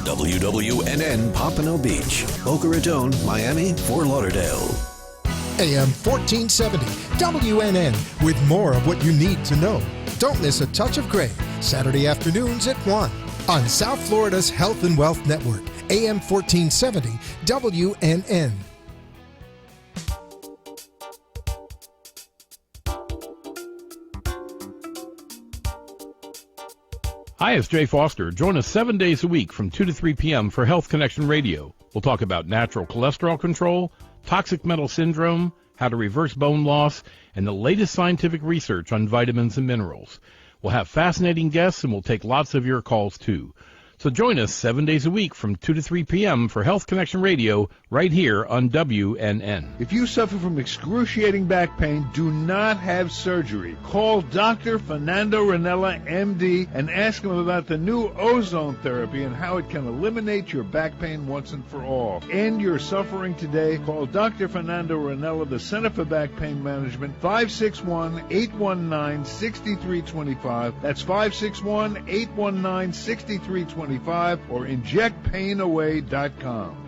WWNN Pompano Beach, Boca Raton, Miami, Fort Lauderdale. AM 1470, WNN, with more of what you need to know. Don't miss A Touch of Gray, Saturday afternoons at 1 on South Florida's Health and Wealth Network, AM 1470, WNN. Hi, it's Jay Foster. Join us 7 days a week from 2 to 3 p.m. for Health Connection Radio. We'll talk about natural cholesterol control, toxic metal syndrome, how to reverse bone loss, and the latest scientific research on vitamins and minerals. We'll have fascinating guests, and we'll take lots of your calls, too. So join us 7 days a week from 2 to 3 p.m. for Health Connection Radio right here on WNN. If you suffer from excruciating back pain, do not have surgery. Call Dr. Fernando Ranella, MD, and ask him about the new ozone therapy and how it can eliminate your back pain once and for all. End your suffering today. Call Dr. Fernando Ranella, the Center for Back Pain Management, 561-819-6325. That's 561-819-6325. Or injectpainaway.com.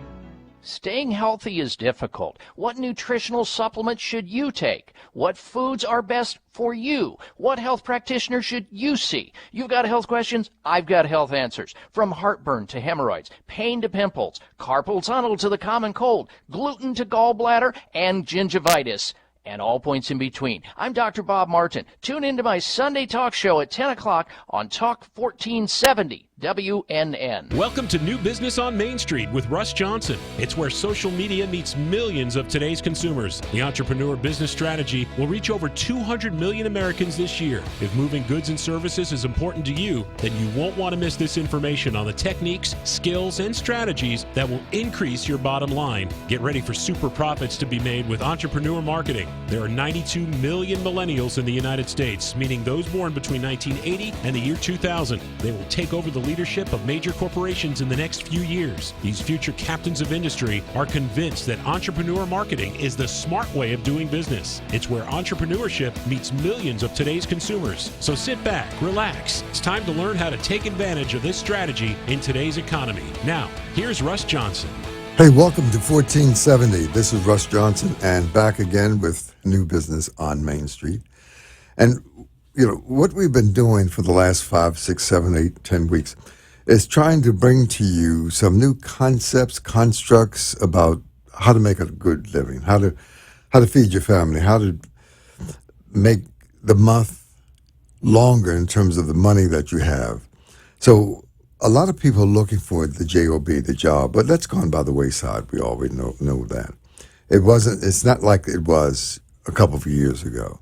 Staying healthy is difficult. What nutritional supplements should you take? What foods are best for you? What health practitioner should you see? You've got health questions, I've got health answers. From heartburn to hemorrhoids, pain to pimples, carpal tunnel to the common cold, gluten to gallbladder, and gingivitis, and all points in between. I'm Dr. Bob Martin. Tune into my Sunday talk show at 10 o'clock on Talk 1470. WNN. Welcome to New Business on Main Street with Russ Johnson. It's where social media meets millions of today's consumers. The Entrepreneur Business Strategy will reach over 200 million Americans this year. If moving goods and services is important to you, then you won't want to miss this information on the techniques, skills, and strategies that will increase your bottom line. Get ready for super profits to be made with entrepreneur marketing. There are 92 million millennials in the United States, meaning those born between 1980 and the year 2000. They will take over the leadership of major corporations in the next few years. These future captains of industry are convinced that entrepreneur marketing is the smart way of doing business. It's where entrepreneurship meets millions of today's consumers. So sit back, relax. It's time to learn how to take advantage of this strategy in today's economy. Now, here's Russ Johnson. Hey, welcome to 1470. This is Russ Johnson, and back again with New Business on Main Street. And you know, what we've been doing for the last 5, 6, 7, 8, 10 weeks is trying to bring to you some new concepts, constructs about how to make a good living, how to feed your family, how to make the month longer in terms of the money that you have. So a lot of people are looking for the job, the job, but that's gone by the wayside. We already know that. It's not like it was a couple of years ago.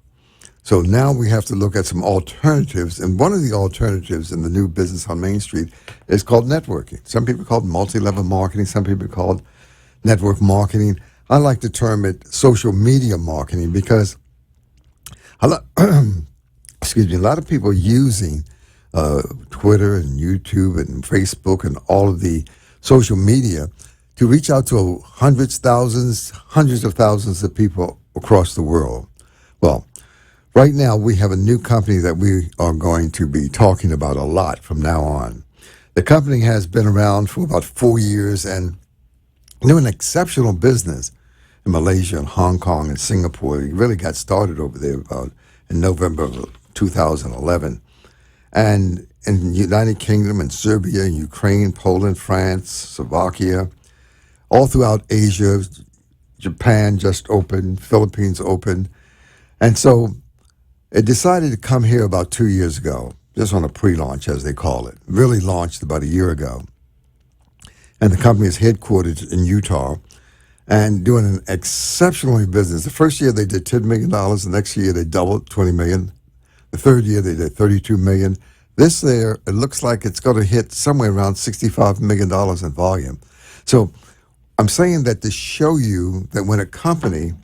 So now we have to look at some alternatives, and one of the alternatives in the New Business on Main Street is called networking. Some people call it multi-level marketing, some people call it network marketing. I like to term it social media marketing because a lot of people are using Twitter and YouTube and Facebook and all of the social media to reach out to hundreds of thousands of people across the world. Well, right now, we have a new company that we are going to be talking about a lot from now on. The company has been around for about 4 years and doing exceptional business in Malaysia and Hong Kong and Singapore. It really got started over there about in November of 2011. And in the United Kingdom and Serbia, Ukraine, Poland, France, Slovakia, all throughout Asia. Japan just opened, Philippines opened. And so it decided to come here about 2 years ago, just on a pre-launch, as they call it. Really launched about a year ago. And the company is headquartered in Utah and doing an exceptional business. The first year they did $10 million. The next year they doubled, $20 million. The third year they did $32 million. This year, it looks like it's going to hit somewhere around $65 million in volume. So I'm saying that to show you that when a company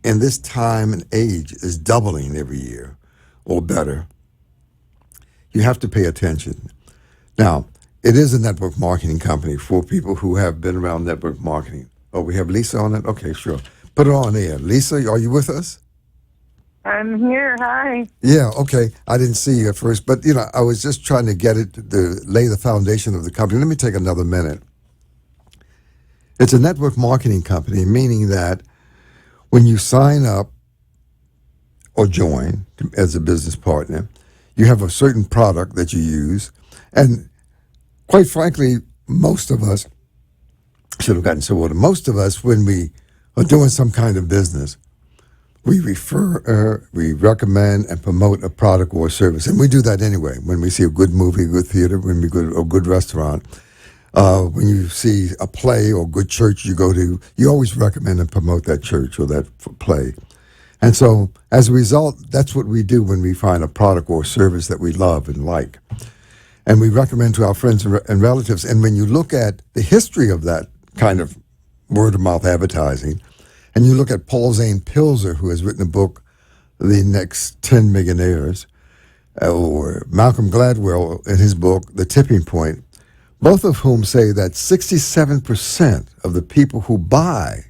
in this time and age is doubling every year or better, you have to pay attention. Now, it is a network marketing company for people who have been around network marketing. Oh, we have Lisa on it? Okay, sure. Put her on air. Lisa, are you with us? I'm here. Hi. Yeah, okay. I didn't see you at first, but I was just trying to get it to lay the foundation of the company. Let me take another minute. It's a network marketing company, meaning that when you sign up or join as a business partner, you have a certain product that you use, and quite frankly, most of us should have gotten so old. Most of us, when we are doing some kind of business, we refer, we recommend, and promote a product or a service, and we do that anyway. When we see a good movie, a good theater, when we go to a good restaurant, when you see a play or good church you go to, you always recommend and promote that church or that play. And so, as a result, that's what we do when we find a product or service that we love and like. And we recommend to our friends and relatives. And when you look at the history of that kind of word-of-mouth advertising, and you look at Paul Zane Pilzer, who has written a book, The Next 10 Millionaires, or Malcolm Gladwell in his book, The Tipping Point, both of whom say that 67% of the people who buy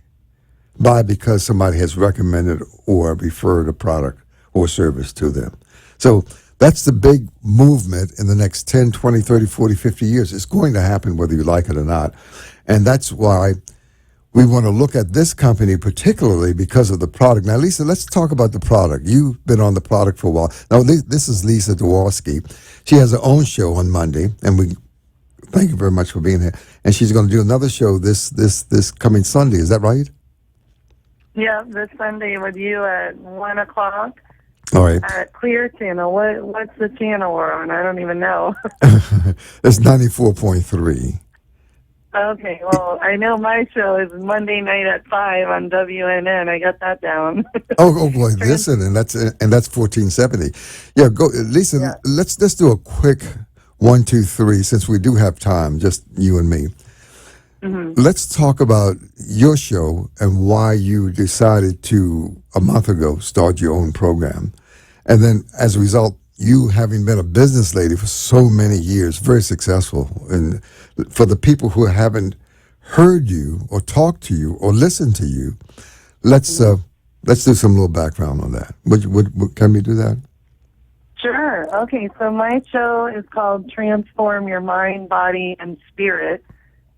because somebody has recommended or referred a product or service to them. So that's the big movement in the next 10, 20, 30, 40, 50 years. It's going to happen whether you like it or not. And that's why we want to look at this company particularly because of the product. Now, Lisa, let's talk about the product. You've been on the product for a while. Now, this is Lisa Dworsky. She has her own show on Monday, and we thank you very much for being here. And she's going to do another show this coming Sunday. Is that right? Yeah, this Sunday with you at 1 o'clock. All right. At Clear Channel. What's the channel we're on? I don't even know. It's 94.3. Okay, well, I know my show is Monday night at 5 on WNN. I got that down. oh, boy, listen, and that's 1470. Yeah, go, Lisa. Yeah. Let's do a quick 1, 2, 3 since we do have time, just you and me. Mm-hmm. Let's talk about your show and why you decided to, a month ago, start your own program. And then, as a result, you having been a business lady for so many years, very successful. And for the people who haven't heard you or talked to you or listened to you, let's do some little background on that. Can we do that? Sure. Okay, so my show is called Transform Your Mind, Body, and Spirit.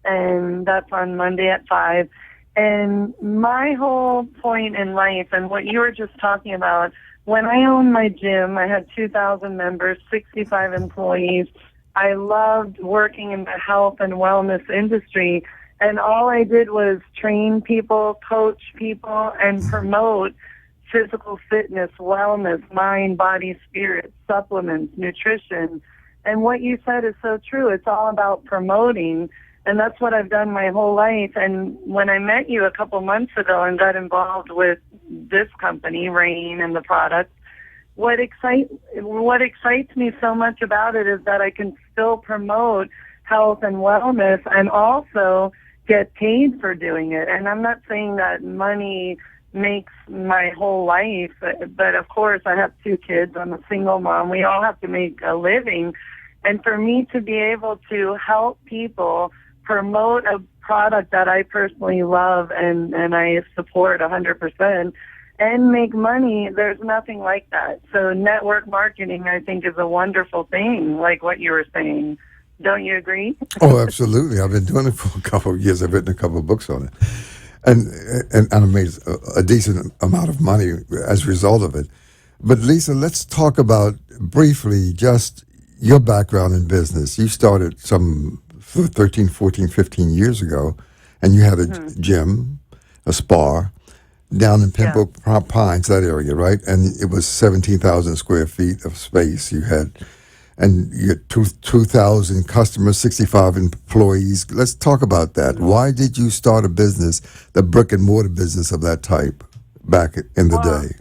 And that's on Monday at 5. And my whole point in life and what you were just talking about, when I owned my gym, I had 2,000 members, 65 employees. I loved working in the health and wellness industry. And all I did was train people, coach people, and promote physical fitness, wellness, mind, body, spirit, supplements, nutrition. And what you said is so true. It's all about promoting. And that's what I've done my whole life. And when I met you a couple months ago and got involved with this company, Rain, and the product, what excites me so much about it is that I can still promote health and wellness and also get paid for doing it. And I'm not saying that money makes my whole life, but of course I have 2 kids. I'm a single mom. We all have to make a living. And for me to be able to help people promote a product that I personally love and I support 100% and make money, there's nothing like that. So network marketing, I think, is a wonderful thing, like what you were saying. Don't you agree? Oh, absolutely. I've been doing it for a couple of years. I've written a couple of books on it. And I made a decent amount of money as a result of it. But Lisa, let's talk about briefly just your background in business. You started some 13, 14, 15 years ago, and you had a gym, a spa, down in Pembroke Pines, that area, right? And it was 17,000 square feet of space you had. And you had 2,000 customers, 65 employees. Let's talk about that. Why did you start a business, the brick and mortar business of that type, back in the day?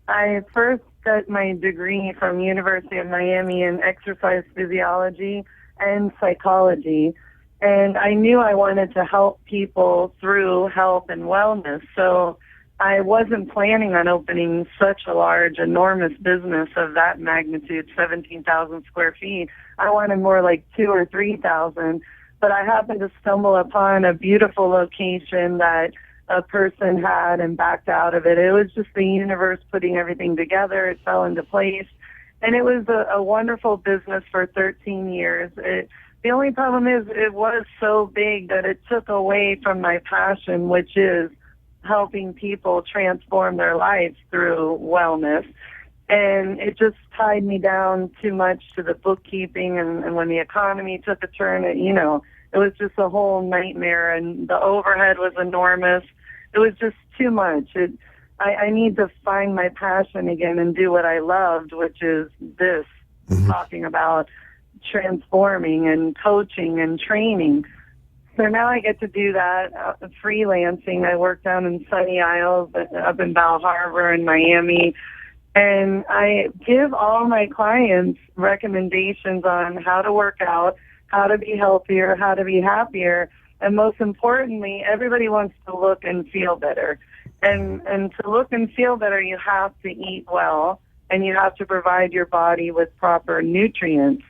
I first got my degree from University of Miami in exercise physiology and psychology. And I knew I wanted to help people through health and wellness. So I wasn't planning on opening such a large, enormous business of that magnitude, 17,000 square feet. I wanted more like 2,000 or 3,000. But I happened to stumble upon a beautiful location that a person had and backed out of it. It was just the universe putting everything together. It fell into place. And it was a wonderful business for 13 years. The only problem is it was so big that it took away from my passion, which is helping people transform their lives through wellness. And it just tied me down too much to the bookkeeping. And when the economy took a turn, it was just a whole nightmare. And the overhead was enormous. It was just too much. I need to find my passion again and do what I loved, which is this, talking about transforming and coaching and training. So now I get to do that freelancing. I work down in Sunny Isles, up in Bal Harbor in Miami, and I give all my clients recommendations on how to work out, how to be healthier, how to be happier, and most importantly, everybody wants to look and feel better. And to look and feel better, you have to eat well, and you have to provide your body with proper nutrients.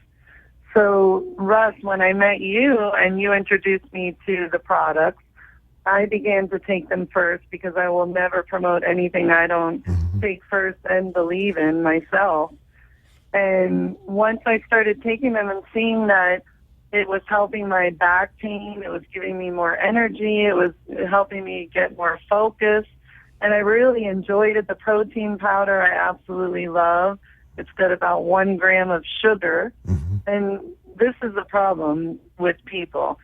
So, Russ, when I met you and you introduced me to the products, I began to take them first because I will never promote anything I don't take first and believe in myself. And once I started taking them and seeing that it was helping my back pain, it was giving me more energy, it was helping me get more focus, and I really enjoyed it. The protein powder I absolutely love. It's got about 1 gram of sugar. And this is the problem with people.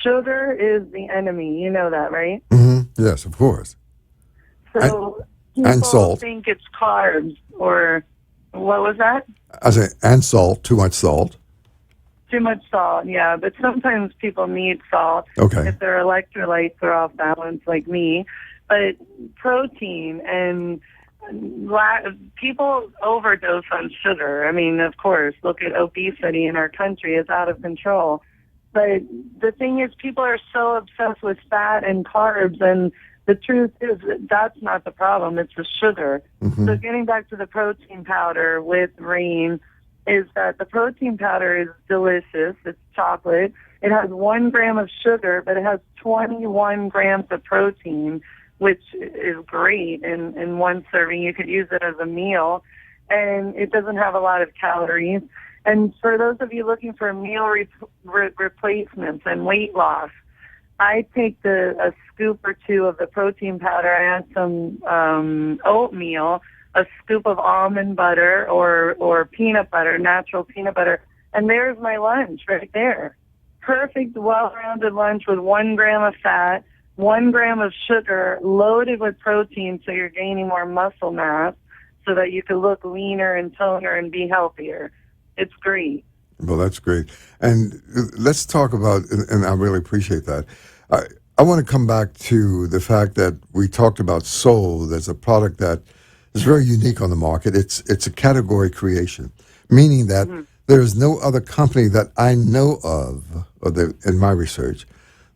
Sugar is the enemy. You know that, right? Yes, of course. So and people salt. think it's carbs, or what was that? I say, and salt, too much salt. Too much salt, yeah. But sometimes people need salt if their electrolytes are off balance, like me. But protein and people overdose on sugar. I mean, of course, look at obesity in our country. It's out of control. But the thing is, people are so obsessed with fat and carbs, and the truth is that that's not the problem. It's the sugar. So getting back to the protein powder with Rain, is that the protein powder is delicious. It's chocolate. It has 1 gram of sugar, but it has 21 grams of protein, which is great in one serving. You could use it as a meal, and it doesn't have a lot of calories. And for those of you looking for meal replacements and weight loss, I take a scoop or two of the protein powder. I add some oatmeal, a scoop of almond butter or peanut butter, natural peanut butter, and there's my lunch right there. Perfect, well-rounded lunch with 1 gram of fat, 1 gram of sugar, loaded with protein, so you're gaining more muscle mass so that you can look leaner and toner and be healthier. It's great. Well, that's great. And let's talk about, and I really appreciate that. I want to come back to the fact that we talked about Soul. There's a product that is very unique on the market. It's a category creation, meaning that there is no other company that I know of, in my research,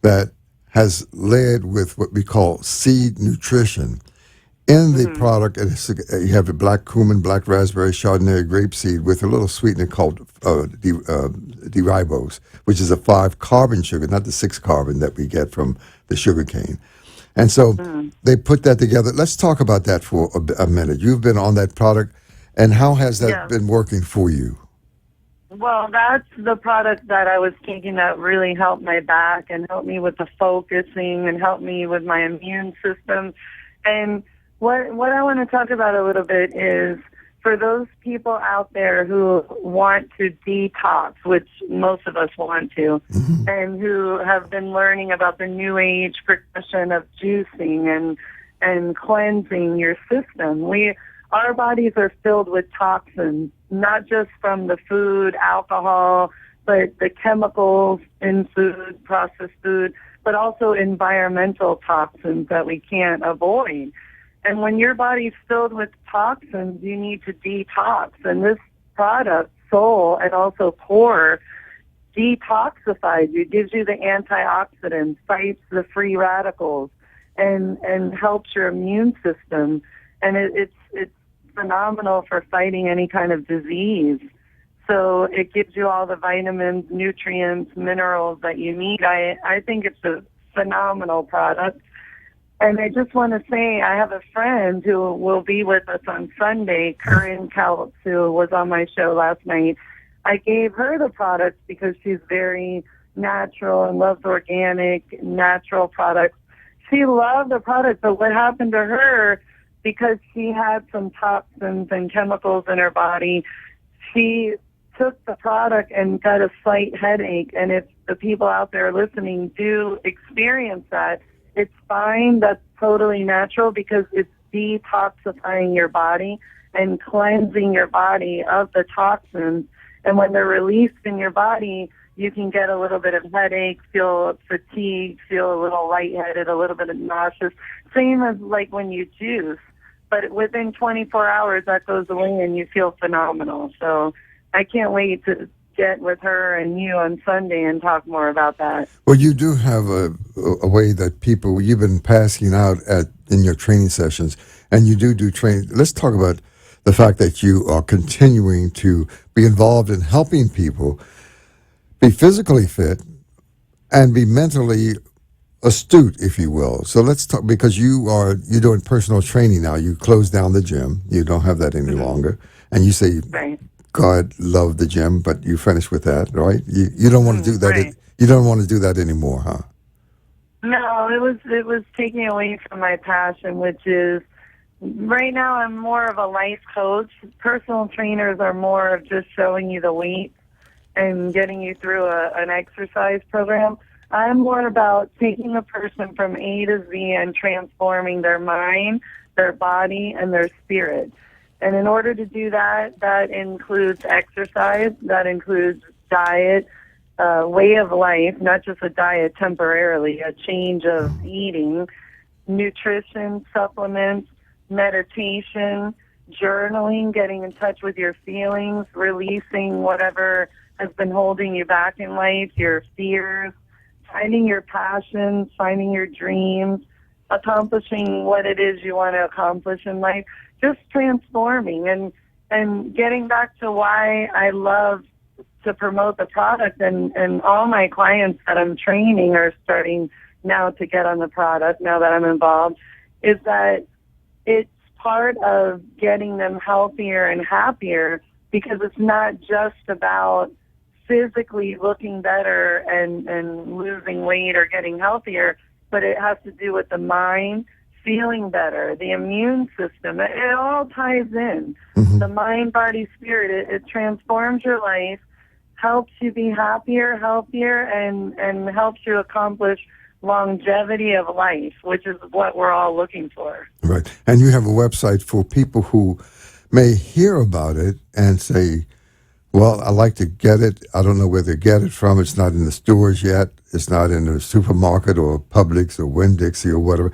that has led with what we call seed nutrition in the product. And you have the black cumin, black raspberry, Chardonnay, grapeseed with a little sweetener called D-ribose, which is a 5-carbon sugar, not the 6-carbon that we get from the sugar cane. And so they put that together. Let's talk about that for a minute. You've been on that product, and how has that been working for you? Well, that's the product that I was taking that really helped my back and helped me with the focusing and helped me with my immune system. And what I want to talk about a little bit is for those people out there who want to detox, which most of us want to, and who have been learning about the new age progression of juicing and cleansing your system. Our bodies are filled with toxins, not just from the food, alcohol, but the chemicals in food, processed food, but also environmental toxins that we can't avoid. And when your body's filled with toxins, you need to detox. And this product, Soul, and also Core, detoxifies you, gives you the antioxidants, fights the free radicals, and helps your immune system. And it's phenomenal for fighting any kind of disease. So it gives you all the vitamins, nutrients, minerals that you need. I think it's a phenomenal product. And I just want to say I have a friend who will be with us on Sunday, Corinne Couts, who was on my show last night. I gave her the products because she's very natural and loves organic, natural products. She loved the products, but what happened to her, because she had some toxins and chemicals in her body, she took the product and got a slight headache. And if the people out there listening do experience that, it's fine. That's totally natural because it's detoxifying your body and cleansing your body of the toxins. And when they're released in your body, you can get a little bit of headache, feel fatigued, feel a little lightheaded, a little bit of nauseous. Same as like when you juice. But within 24 hours, that goes away and you feel phenomenal. So I can't wait to get with her and you on Sunday and talk more about that. Well, you do have a way that people, you've been passing out in your training sessions, and you do training. Let's talk about the fact that you are continuing to be involved in helping people be physically fit and be mentally astute, if you will. So let's talk, because you're doing personal training now. You closed down the gym. You don't have that any longer. And you say, Right. God loved the gym, but you finished with that, right? You don't want to do that. Right. You don't want to do that anymore, huh? No, it was taking away from my passion, which is right now I'm more of a life coach. Personal trainers are more of just showing you the weights and getting you through an exercise program. I'm more about taking a person from A to Z and transforming their mind, their body, and their spirit. And in order to do that, that includes exercise, that includes diet, way of life, not just a diet temporarily, a change of eating, nutrition, supplements, meditation, journaling, getting in touch with your feelings, releasing whatever has been holding you back in life, your fears, finding your passions, finding your dreams, accomplishing what it is you want to accomplish in life, just transforming and getting back to why I love to promote the product, and all my clients that I'm training are starting now to get on the product now that I'm involved, is that it's part of getting them healthier and happier, because it's not just about physically looking better and losing weight or getting healthier, but it has to do with the mind, feeling better, the immune system. It all ties in. Mm-hmm. The mind, body, spirit, it transforms your life, helps you be happier, healthier, and helps you accomplish longevity of life, which is what we're all looking for. Right. And you have a website for people who may hear about it and say, well, I like to get it. I don't know where to get it from. It's not in the stores yet. It's not in the supermarket or Publix or Winn-Dixie or whatever.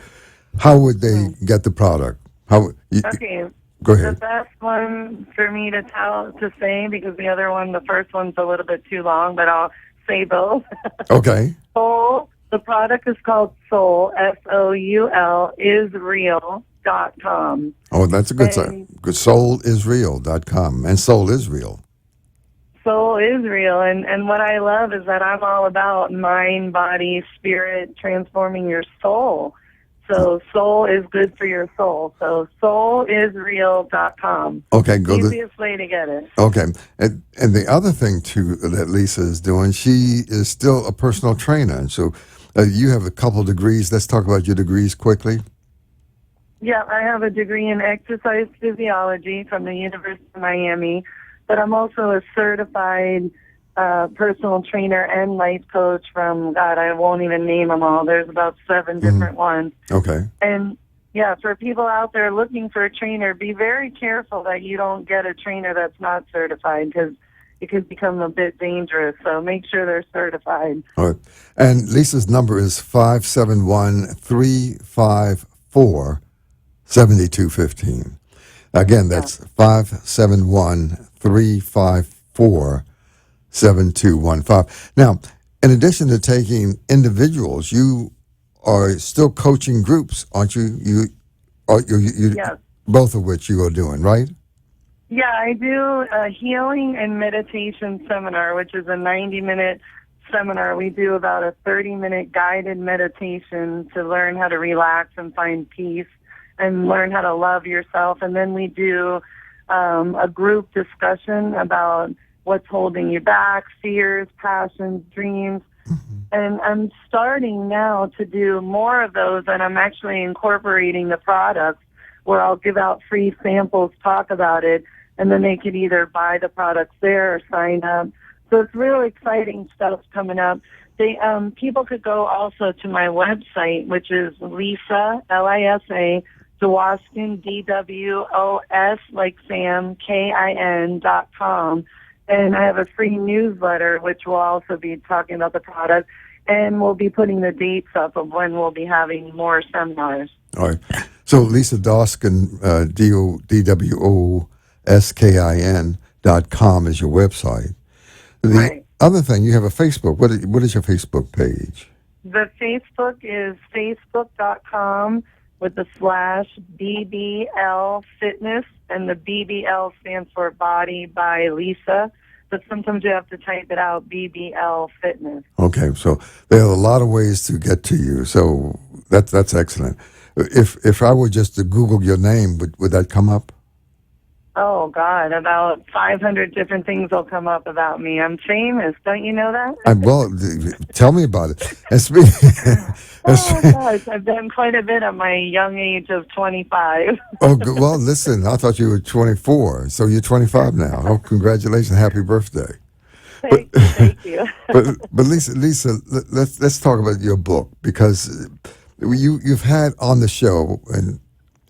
How would they get the product? Okay. Go ahead. The best one for me to say, because the other one, the first one's a little bit too long, but I'll say both. Okay. Soul. The product is called Soul, SOUL, isreal.com. Oh, that's a good site. Soulisreal.com. And Soul is real. Soul is real, and what I love is that I'm all about mind, body, spirit, transforming your soul. So soul is good for your soul. So soulisreal.com. Okay, go to easiest way to get it. Okay, and the other thing too that Lisa is doing, she is still a personal trainer, and so you have a couple degrees. Let's talk about your degrees quickly. Yeah, I have a degree in exercise physiology from the University of Miami, but I'm also a certified personal trainer and life coach from, God, I won't even name them all. There's about 7 different ones. Okay. And, yeah, for people out there looking for a trainer, be very careful that you don't get a trainer that's not certified, because it could become a bit dangerous. So make sure they're certified. All right. And Lisa's number is 571-354-7215. Again, that's 571-354-7215. Now, in addition to taking individuals, you are still coaching groups, aren't you? You Yes. Both of which you are doing, right? Yeah, I do a healing and meditation seminar, which is a 90-minute seminar, we do about a 30-minute guided meditation to learn how to relax and find peace and learn how to love yourself. And then we do a group discussion about what's holding you back, fears, passions, dreams. And I'm starting now to do more of those, and I'm actually incorporating the products where I'll give out free samples, talk about it, and then they could either buy the products there or sign up. So it's really exciting stuff coming up. People could go also to my website, which is Lisa, Lisa, Dwoskin, DWOS, like Sam, KIN.com. And I have a free newsletter, which will also be talking about the product. And we'll be putting the dates up of when we'll be having more seminars. All right. So Lisa Dwoskin, DWOSKIN.com is your website. The other thing, you have a Facebook. What is your Facebook page? The Facebook is facebook.com with the /BBL Fitness, and the BBL stands for Body by Lisa, but sometimes you have to type it out, BBL Fitness. Okay, so there are a lot of ways to get to you, so that's excellent. If I were just to Google your name, would that come up? Oh, God, about 500 different things will come up about me. I'm famous. Don't you know that? Well, tell me about it. Gosh, I've done quite a bit at my young age of 25. Oh, well, listen, I thought you were 24, so you're 25 now. Oh, congratulations. Happy birthday. Thank you. but Lisa, let's talk about your book, because you've had on the show, and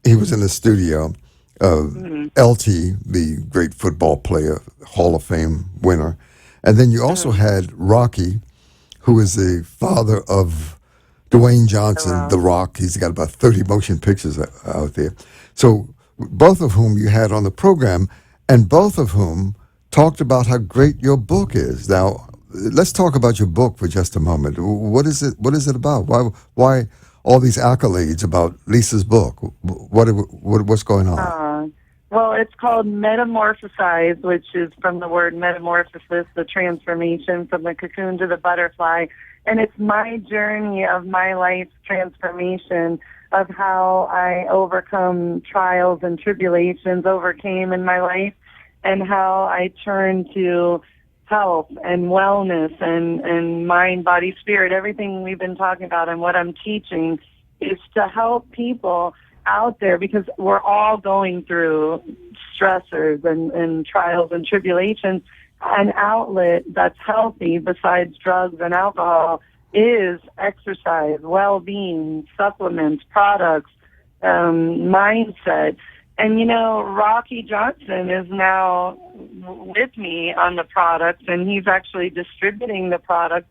he was in the studio, LT, the great football player, Hall of Fame winner. And then you also had Rocky, who is the father of Dwayne Johnson, The Rock. He's got about 30 motion pictures out there. So both of whom you had on the program, and both of whom talked about how great your book is. Now, let's talk about your book for just a moment. What is it about? Why all these accolades about Lisa's book? What's going on? Well, it's called Metamorphosize, which is from the word metamorphosis, the transformation from the cocoon to the butterfly. And it's my journey of my life's transformation, of how I overcome trials and tribulations, overcame in my life, and how I turned to health and wellness and mind, body, spirit. Everything we've been talking about and what I'm teaching is to help people out there, because we're all going through stressors and trials and tribulations. An outlet that's healthy besides drugs and alcohol is exercise, well-being, supplements, products, mindset. And, Rocky Johnson is now with me on the product, and he's actually distributing the product,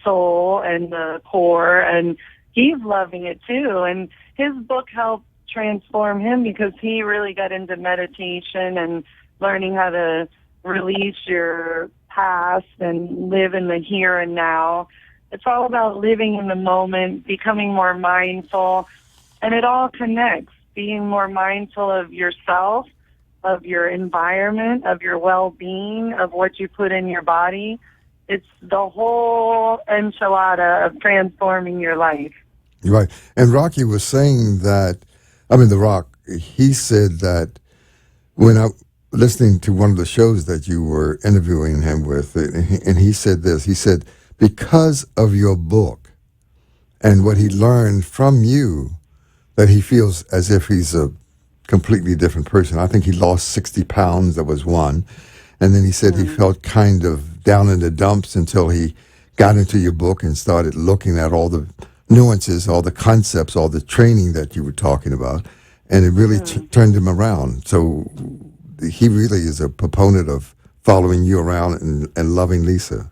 Soul and the Core, and he's loving it too. And his book helped transform him because he really got into meditation and learning how to release your past and live in the here and now. It's all about living in the moment, becoming more mindful, and it all connects. Being more mindful of yourself, of your environment, of your well-being, of what you put in your body. It's the whole enchilada of transforming your life. Right. And Rocky was saying that, The Rock, he said that when I listening to one of the shows that you were interviewing him with, and he said this, he said, because of your book and what he learned from you, that he feels as if he's a completely different person. I think he lost 60 pounds, that was one. And then he said he felt kind of down in the dumps until he got into your book and started looking at all the nuances, all the concepts, all the training that you were talking about. And it really turned him around. So he really is a proponent of following you around and loving Lisa.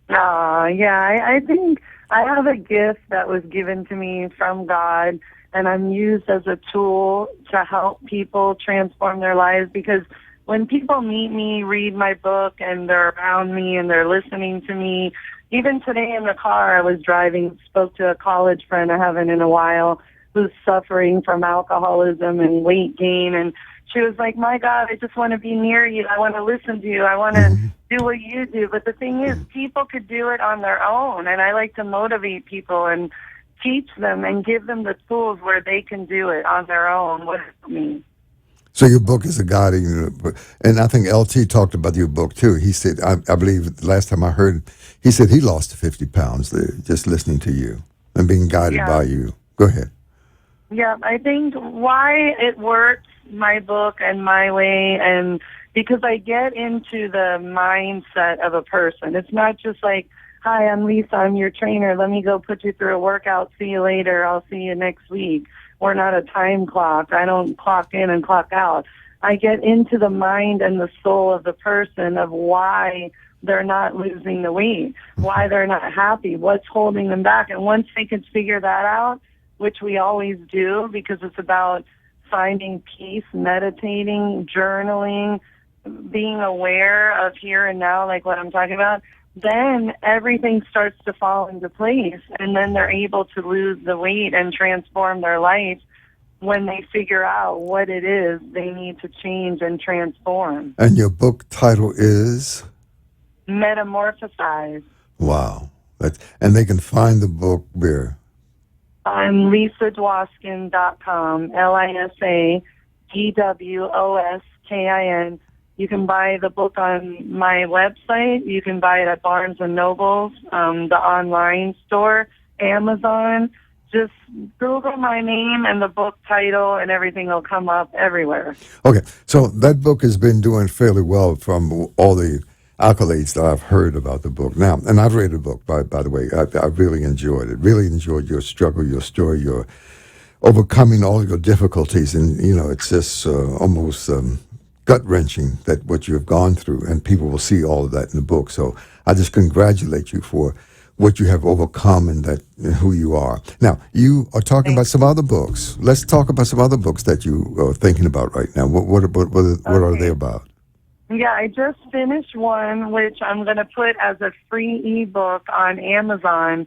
Yeah, I think I have a gift that was given to me from God, and I'm used as a tool to help people transform their lives, because when people meet me, read my book, and they're around me and they're listening to me, even today in the car I was driving, spoke to a college friend I haven't in a while who's suffering from alcoholism and weight gain, and she was like, my God, I just want to be near you. I want to listen to you. I want to do what you do. But the thing is, people could do it on their own, and I like to motivate people and teach them and give them the tools where they can do it on their own. What does it mean? So your book is a guide, and I think LT talked about your book too. He said, I believe the last time I heard, he said he lost 50 pounds there, just listening to you and being guided by you. Go ahead. Yeah, I think why it works, my book and my way, and because I get into the mindset of a person. It's not just like, hi, I'm Lisa, I'm your trainer. Let me go put you through a workout. See you later. I'll see you next week. We're not a time clock. I don't clock in and clock out. I get into the mind and the soul of the person of why they're not losing the weight, why they're not happy, what's holding them back. And once they can figure that out, which we always do because it's about finding peace, meditating, journaling, being aware of here and now, like what I'm talking about, then everything starts to fall into place, and then they're able to lose the weight and transform their life when they figure out what it is they need to change and transform. And your book title is? Metamorphosize. Wow. And they can find the book where? On lisadwoskin.com, LISADWOSKIN. You can buy the book on my website. You can buy it at Barnes & Noble's, the online store, Amazon. Just Google my name and the book title, and everything will come up everywhere. Okay, so that book has been doing fairly well from all the accolades that I've heard about the book. Now, and I've read the book, by the way. I really enjoyed it. Really enjoyed your struggle, your story, your overcoming all your difficulties. And, it's just almost gut-wrenching that what you have gone through, and people will see all of that in the book. So I just congratulate you for what you have overcome and who you are. Now, you are talking about some other books. Let's talk about some other books that you are thinking about right now. What are they about? Yeah, I just finished one, which I'm going to put as a free ebook on Amazon,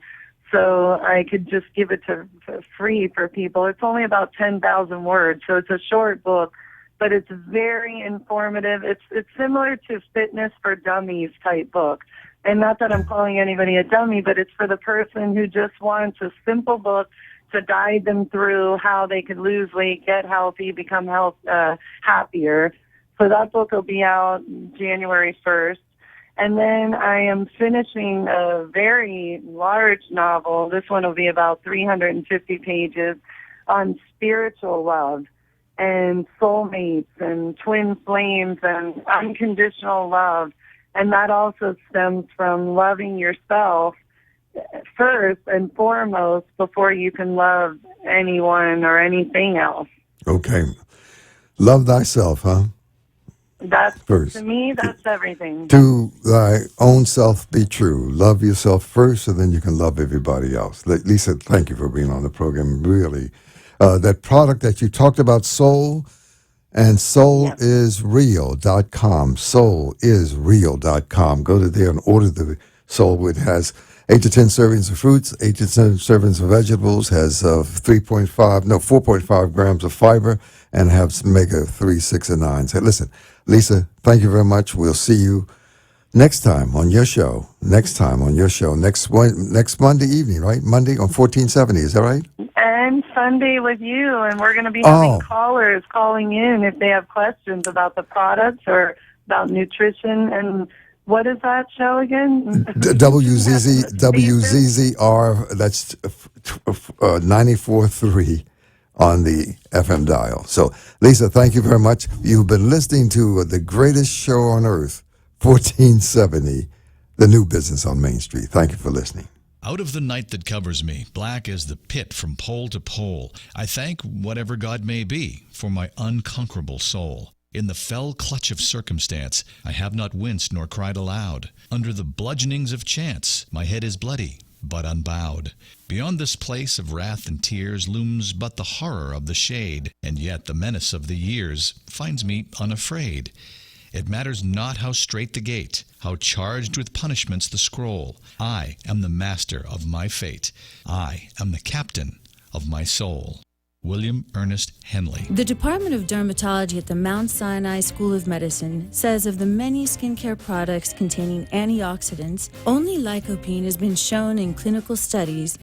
so I could just give it for free for people. It's only about 10,000 words, so it's a short book, but it's very informative. It's similar to Fitness for Dummies type book. And not that I'm calling anybody a dummy, but it's for the person who just wants a simple book to guide them through how they could lose weight, get healthy, become happier. So that book will be out January 1st. And then I am finishing a very large novel. This one will be about 350 pages on spiritual love and soulmates and twin flames and unconditional love. And that also stems from loving yourself first and foremost before you can love anyone or anything else. Okay. Love thyself, huh? That's first. To me, that's everything. To thy own self be true. Love yourself first, and then you can love everybody else. Lisa, thank you for being on the program. Really, that product that you talked about, Soul, and soulisreal.com. Soulisreal.com. Go to there and order the Soul. It has 8 to 10 servings of fruits, 8 to 10 servings of vegetables, has 4.5 grams of fiber, and has omega-3, 6, and 9. So listen, Lisa, thank you very much. We'll see you next time on your show. Next Monday evening, right? Monday on 1470, is that right? And Sunday with you, and we're going to be having callers calling in if they have questions about the products or about nutrition. And what is that show again? WZZR, that's 94.3 on the FM dial. So, Lisa, thank you very much. You've been listening to the greatest show on earth, 1470, The New Business on Main Street. Thank you for listening. Out of the night that covers me, black as the pit from pole to pole, I thank whatever God may be for my unconquerable soul. In the fell clutch of circumstance, I have not winced nor cried aloud. Under the bludgeonings of chance, my head is bloody, but unbowed. Beyond this place of wrath and tears looms but the horror of the shade, and yet the menace of the years finds me unafraid. It matters not how strait the gate, how charged with punishments the scroll. I am the master of my fate. I am the captain of my soul. William Ernest Henley. The Department of Dermatology at the Mount Sinai School of Medicine says of the many skincare products containing antioxidants, only lycopene has been shown in clinical studies